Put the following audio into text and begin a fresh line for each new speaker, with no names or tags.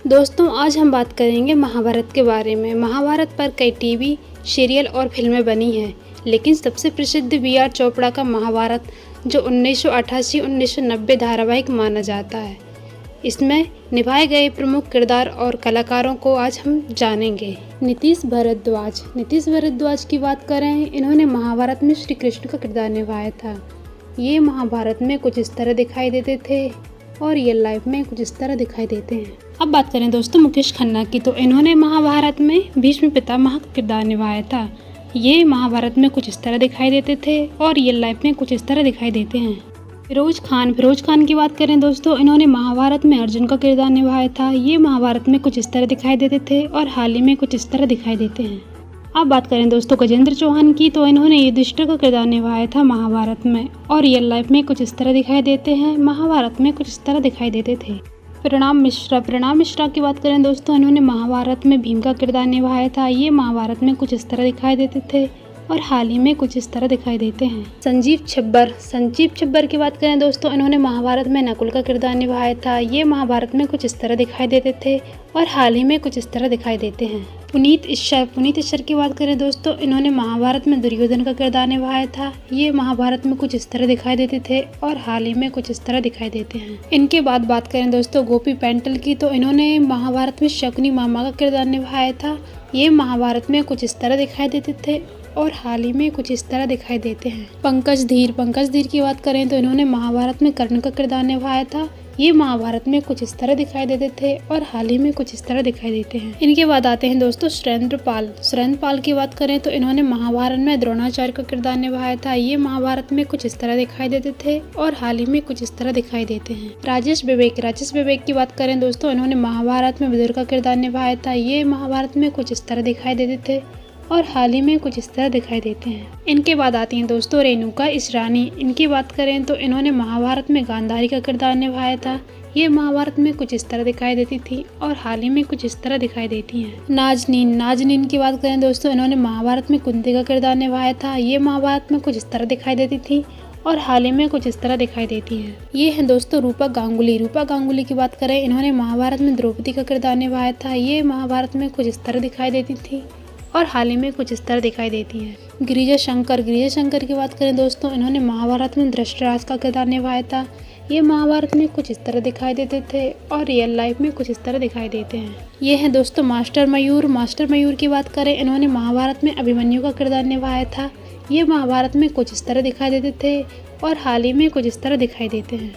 दोस्तों आज हम बात करेंगे महाभारत के बारे में। महाभारत पर कई टीवी सीरियल और फिल्में बनी हैं, लेकिन सबसे प्रसिद्ध बी.आर. चोपड़ा का महाभारत जो 1988-1990 धारावाहिक माना जाता है। इसमें निभाए गए प्रमुख किरदार और कलाकारों को आज हम जानेंगे। नीतीश भारद्वाज की बात करें, इन्होंने महाभारत में श्री कृष्ण का किरदार निभाया था। ये महाभारत में कुछ इस तरह दिखाई देते थे और रियल लाइफ में कुछ इस तरह दिखाई देते हैं। अब बात करें दोस्तों मुकेश खन्ना की, तो इन्होंने महाभारत में भीष्म पितामह का किरदार निभाया था। ये महाभारत में कुछ इस तरह दिखाई देते थे और रियल लाइफ में कुछ इस तरह दिखाई देते हैं। फिरोज खान की बात करें दोस्तों, इन्होंने महाभारत में अर्जुन का किरदार निभाया था। ये महाभारत में कुछ इस तरह दिखाई देते थे और हाल ही में कुछ इस तरह दिखाई देते हैं। अब बात करें दोस्तों गजेंद्र चौहान की, तो इन्होंने युधिष्ठिर का किरदार निभाया था महाभारत में और रियल लाइफ में कुछ इस तरह दिखाई देते हैं। महाभारत में कुछ इस तरह दिखाई देते थे। प्रणाम मिश्रा की बात करें दोस्तों, इन्होंने महाभारत में भीम का किरदार निभाया था। ये महाभारत में कुछ इस तरह दिखाई देते थे और हाल ही में कुछ इस तरह दिखाई देते हैं। संजीव छब्बर की बात करें दोस्तों, इन्होंने महाभारत में नकुल का किरदार निभाया था। ये महाभारत में कुछ इस तरह दिखाई देते थे और हाल ही में कुछ इस तरह दिखाई देते हैं। पुनीत इश्शर की बात करें दोस्तों, इन्होंने महाभारत में दुर्योधन का किरदार निभाया था। ये महाभारत में कुछ इस तरह दिखाई देते थे और हाल ही में कुछ इस तरह दिखाई देते हैं। इनके बाद बात करें दोस्तों गोपी पेंटल की, तो इन्होंने महाभारत में शकुनी मामा का किरदार निभाया था। ये महाभारत में कुछ इस तरह दिखाई देते थे और हाल ही में कुछ इस तरह दिखाई देते हैं। पंकज धीर की बात करें तो इन्होंने महाभारत में कर्ण का किरदार निभाया था। ये महाभारत में कुछ इस तरह दिखाई देते थे और हाल ही में कुछ इस तरह दिखाई देते हैं। इनके बाद आते हैं दोस्तों सुरेंद्र पाल की बात करें तो इन्होंने महाभारत में द्रोणाचार्य का किरदार निभाया था। ये महाभारत में कुछ इस तरह दिखाई देते थे और हाल ही में कुछ इस तरह दिखाई देते हैं। राजेश विवेक की बात करें दोस्तों, इन्होंने महाभारत में विदुर का किरदार निभाया था। ये महाभारत में कुछ इस तरह दिखाई देते थे और हाल ही में कुछ इस तरह दिखाई देते हैं। इनके बाद आती हैं दोस्तों रेणुका इसरानी। इनकी बात करें तो इन्होंने महाभारत में गांधारी का किरदार निभाया था। ये महाभारत में कुछ इस तरह दिखाई देती थी और हाल ही में कुछ इस तरह दिखाई देती हैं। नाजनीन की बात करें दोस्तों, इन्होंने महाभारत में कुंती का किरदार निभाया था। ये महाभारत में कुछ इस तरह दिखाई देती थी और हाल ही में कुछ इस तरह दिखाई देती हैं। ये हैं दोस्तों रूपा गांगुली की बात करें, इन्होंने महाभारत में द्रौपदी का किरदार निभाया था। ये महाभारत में कुछ इस तरह दिखाई देती थी और हाल ही में कुछ इस तरह दिखाई देती है। गिरिजा शंकर की बात करें दोस्तों, इन्होंने महाभारत में धृतराष्ट्र का किरदार निभाया था। ये महाभारत में कुछ इस तरह दिखाई देते थे और रियल लाइफ में कुछ इस तरह दिखाई देते हैं। ये हैं दोस्तों मास्टर मयूर की बात करें, इन्होंने महाभारत में अभिमन्यु का किरदार निभाया था। ये महाभारत में कुछ इस तरह दिखाई देते थे और हाल ही में कुछ इस तरह दिखाई देते हैं।